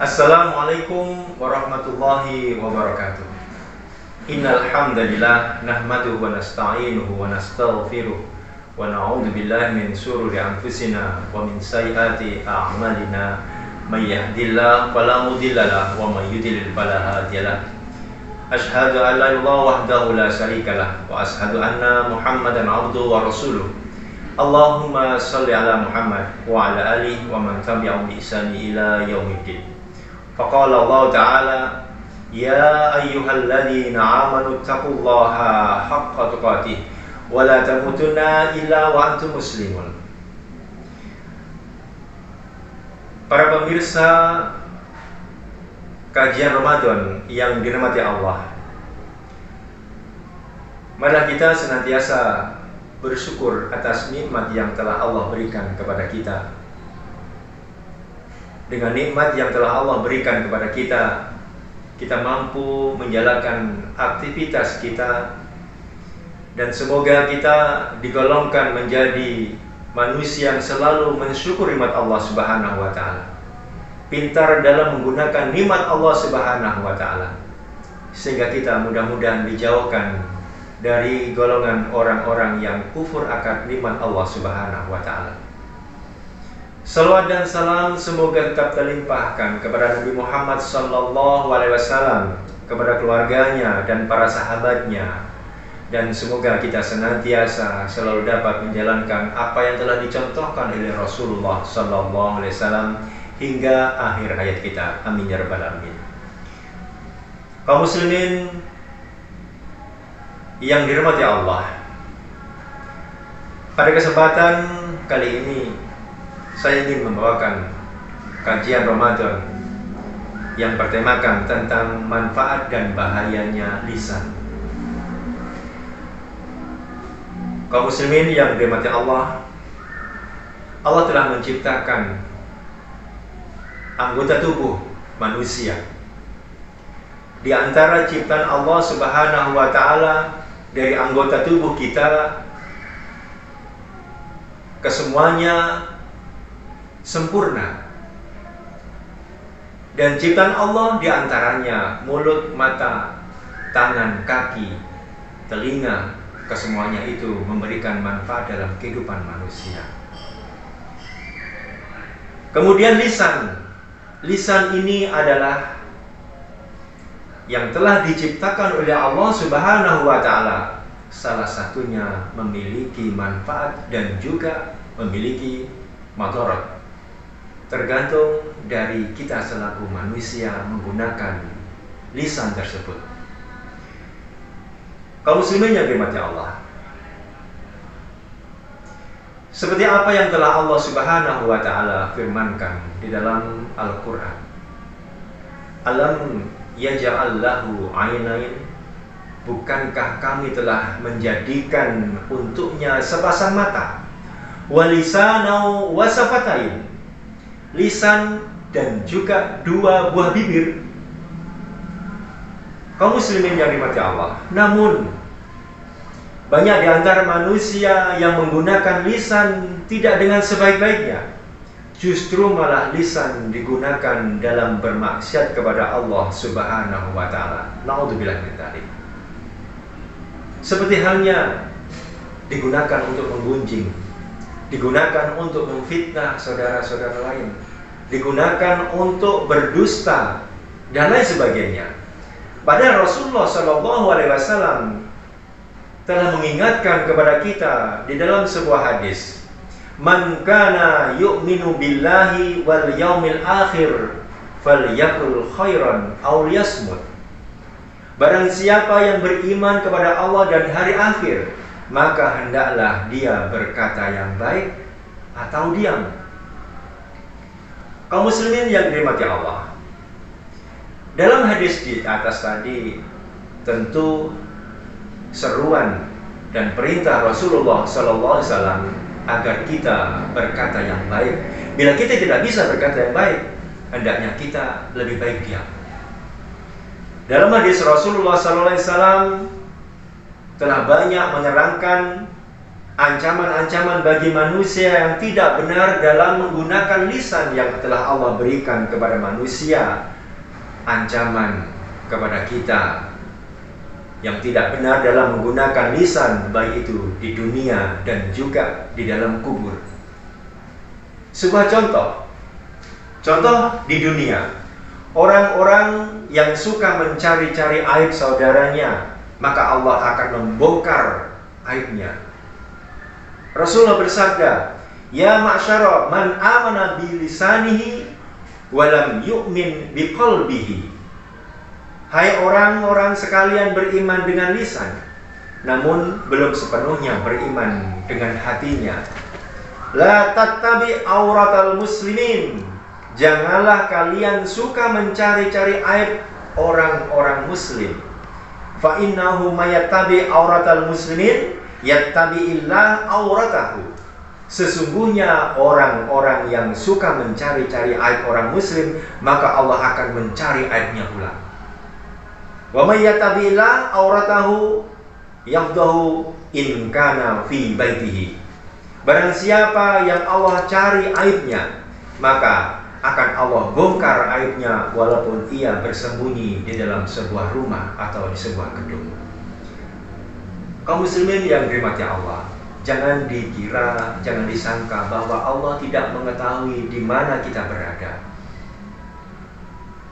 Assalamualaikum warahmatullahi wabarakatuh. Innal hamdalillah nahmaduhu wa nasta'inuhu wa nastaghfiruh wa na'udzu billahi min shururi anfusina wa min sayyiati a'malina. May yahdihillahu fala mudilla lahu wa may yudlil fala hadiya lahu. Asyhadu an la ilaha wahdahu la syarika lah wa asyhadu anna Muhammadan abduhu wa rasuluh. Allahumma shalli ala Muhammad wa ala alihi wa man tabi'ahum bi ihsani ila yaumiddin. Faqala Allah Ta'ala, ya ayyuhalladzina amanu taqullaha haqqa tuqatih wa la tamutunna illa wa antum muslimun. Para pemirsa kajian Ramadan yang dirahmati Allah, marilah kita senantiasa bersyukur atas nikmat yang telah Allah berikan kepada kita. Dengan nikmat yang telah Allah berikan kepada kita, kita mampu menjalankan aktivitas kita, dan semoga kita digolongkan menjadi manusia yang selalu mensyukur nikmat Allah Subhanahu wa Ta'ala, pintar dalam menggunakan nikmat Allah Subhanahu wa Ta'ala, sehingga kita mudah-mudahan dijauhkan dari golongan orang-orang yang kufur akan nikmat Allah Subhanahu wa Ta'ala. Salawat dan salam semoga tetap terlimpahkan kepada Nabi Muhammad sallallahu alaihi wasallam, kepada keluarganya dan para sahabatnya, dan semoga kita senantiasa selalu dapat menjalankan apa yang telah dicontohkan oleh Rasulullah sallallahu alaihi wasallam hingga akhir hayat kita. Amin ya rabbal alamin. Kaum muslimin yang dirahmati Allah, pada kesempatan kali ini saya ingin membawakan kajian Ramadan yang bertemakan tentang manfaat dan bahayanya lisan. Kaum muslimin yang dirahmati Allah, Allah telah menciptakan anggota tubuh manusia. Di antara ciptaan Allah Subhanahu wa Ta'ala, dari anggota tubuh kita, kesemuanya sempurna. Dan ciptaan Allah diantaranya mulut, mata, tangan, kaki, telinga, kesemuanya itu memberikan manfaat dalam kehidupan manusia. Kemudian lisan. Lisan ini adalah yang telah diciptakan oleh Allah Subhanahu wa Ta'ala. Salah satunya memiliki manfaat dan juga memiliki madarat, tergantung dari kita selaku manusia menggunakan lisan tersebut. Kaum muslimin yang dirahmati Allah, seperti apa yang telah Allah Subhanahu wa Ta'ala firmankan di dalam Al-Quran, alam yaj'al lahu 'ainain, bukankah kami telah menjadikan untuknya sepasang mata, wa lisanan wa safatain, lisan dan juga dua buah bibir. Kaum muslimin yang dirahmati Allah, namun banyak di antara manusia yang menggunakan lisan tidak dengan sebaik-baiknya. Justru malah lisan digunakan dalam bermaksiat kepada Allah Subhanahu wa Ta'ala. Na'udzubillah min dzalik. Seperti halnya digunakan untuk menggunjing, digunakan untuk memfitnah saudara-saudara lain, digunakan untuk berdusta dan lain sebagainya. Padahal Rasulullah sallallahu alaihi wasallam telah mengingatkan kepada kita di dalam sebuah hadis, man kana yu'minu billahi wal yaumil akhir falyakul khairan aw liyasmut. Barang siapa yang beriman kepada Allah dan hari akhir, maka hendaklah dia berkata yang baik atau diam. Kaum muslimin yang dirahmati Allah, dalam hadis di atas tadi tentu seruan dan perintah Rasulullah SAW agar kita berkata yang baik. Bila kita tidak bisa berkata yang baik, hendaknya kita lebih baik diam. Dalam hadis Rasulullah SAW telah banyak menerangkan ancaman-ancaman bagi manusia yang tidak benar dalam menggunakan lisan yang telah Allah berikan kepada manusia. Ancaman kepada kita yang tidak benar dalam menggunakan lisan, baik itu di dunia dan juga di dalam kubur. Sebuah contoh di dunia, orang-orang yang suka mencari-cari aib saudaranya, maka Allah akan membongkar aibnya. Rasulullah bersabda, "Ya ma'syara man amana bi lisanihi wa lam yu'min bi qalbihi." Hai orang-orang sekalian beriman dengan lisan, namun belum sepenuhnya beriman dengan hatinya. La tattabi auratal muslimin. Janganlah kalian suka mencari-cari aib orang-orang muslim. Fa innahu mayattabi auratal muslimin yattabi'illah auratahu. Sesungguhnya orang-orang yang suka mencari-cari aib orang muslim, maka Allah akan mencari aibnya pula. Wa may yattabi'illah auratahu yafdahu in kana fi baitihi. Barang siapa yang Allah cari aibnya, maka akan Allah bongkar aibnya walaupun ia bersembunyi di dalam sebuah rumah atau di sebuah gedung. Kaum muslimin yang dirahmati Allah, jangan dikira, jangan disangka bahwa Allah tidak mengetahui di mana kita berada.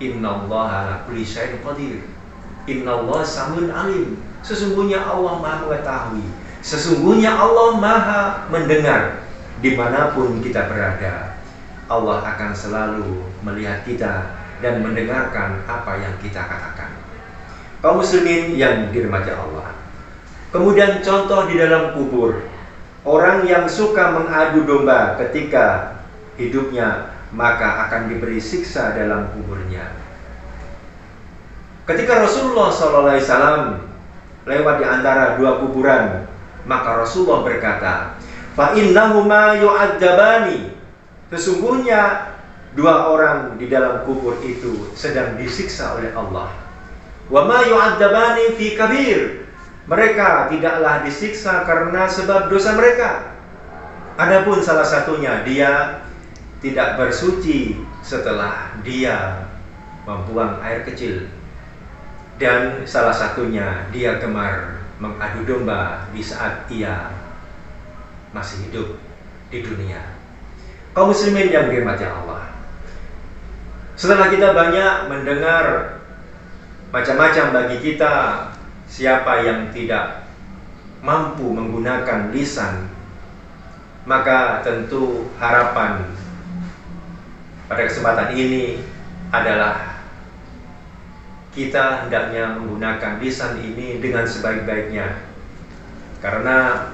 Innallaha ala kulli syai'in qadir. Innallaha samiun alim. Sesungguhnya Allah Maha mengetahui. Sesungguhnya Allah Maha mendengar. Dimanapun kita berada, Allah akan selalu melihat kita dan mendengarkan apa yang kita katakan. Kaum muslimin yang dirahmati Allah, kemudian contoh di dalam kubur, orang yang suka mengadu domba ketika hidupnya, maka akan diberi siksa dalam kuburnya. Ketika Rasulullah SAW lewat di antara dua kuburan, maka Rasulullah berkata, "Fa innahuma yu'adzabani." Sesungguhnya dua orang di dalam kubur itu sedang disiksa oleh Allah. "Wa ma yu'adzabani fi kabir." Mereka tidaklah disiksa karena sebab dosa mereka. Adapun salah satunya, dia tidak bersuci setelah dia membuang air kecil. Dan salah satunya, dia gemar mengadu domba di saat ia masih hidup di dunia. Kaum muslimin yang dirahmati Allah, setelah kita banyak mendengar macam-macam bagi kita, siapa yang tidak mampu menggunakan lisan, maka tentu harapan pada kesempatan ini adalah kita hendaknya menggunakan lisan ini dengan sebaik-baiknya. Karena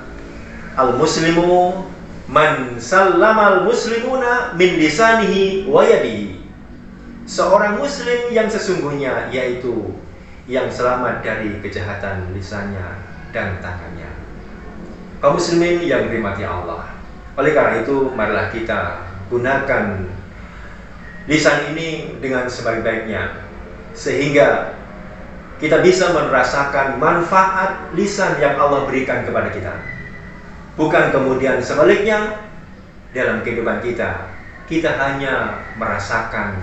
al-muslimu man sallamal muslimuna min lisanihi wa yadihi. Seorang muslim yang sesungguhnya yaitu yang selamat dari kejahatan lisannya dan tangannya. Kaum muslimin yang dirahmati Allah, oleh karena itu marilah kita gunakan lisan ini dengan sebaik-baiknya, sehingga kita bisa merasakan manfaat lisan yang Allah berikan kepada kita. Bukan kemudian sebaliknya, dalam kehidupan kita hanya merasakan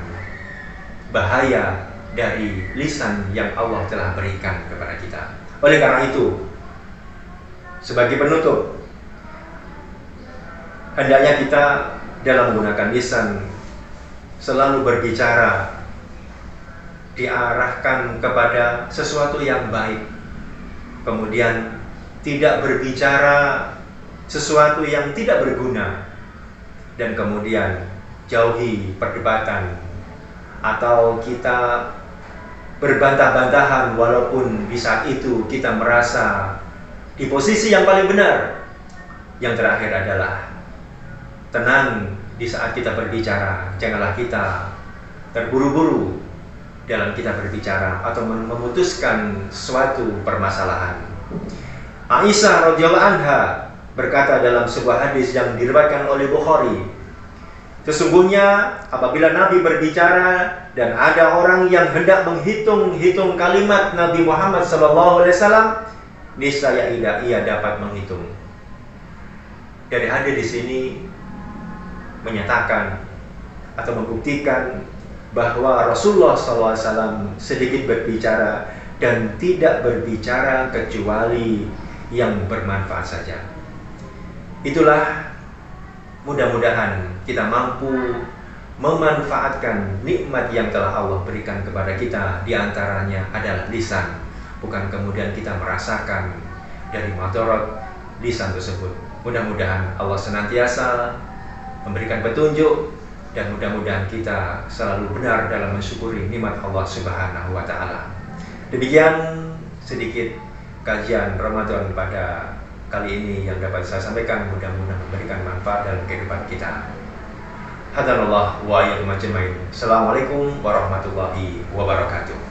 bahaya dari lisan yang Allah telah berikan kepada kita. Oleh karena itu, sebagai penutup, hendaknya kita dalam menggunakan lisan selalu berbicara diarahkan kepada sesuatu yang baik, kemudian tidak berbicara sesuatu yang tidak berguna, dan kemudian jauhi perdebatan atau kita berbantah-bantahan walaupun di saat itu kita merasa di posisi yang paling benar. Yang terakhir adalah tenang di saat kita berbicara, janganlah kita terburu-buru dalam kita berbicara atau memutuskan suatu permasalahan. Aisyah radhiyallahu anha berkata dalam sebuah hadis yang diriwayatkan oleh Bukhari, sesungguhnya apabila Nabi berbicara dan ada orang yang hendak menghitung kalimat Nabi Muhammad SAW, niscaya ia dapat menghitung. dari hadir di sini menyatakan atau membuktikan bahwa Rasulullah SAW sedikit berbicara dan tidak berbicara kecuali yang bermanfaat saja. Itulah, mudah-mudahan kita mampu memanfaatkan nikmat yang telah Allah berikan kepada kita. Di antaranya adalah lisan, bukan kemudian kita merasakan dari madarat lisan tersebut. Mudah-mudahan Allah senantiasa memberikan petunjuk dan mudah-mudahan kita selalu benar dalam mensyukuri nikmat Allah Subhanahu wa taala. Demikian sedikit kajian Ramadan pada kali ini yang dapat saya sampaikan, mudah-mudahan memberikan manfaat dalam kehidupan kita. Hadanallah wa iyyakum ajmain. Assalamualaikum warahmatullahi wabarakatuh.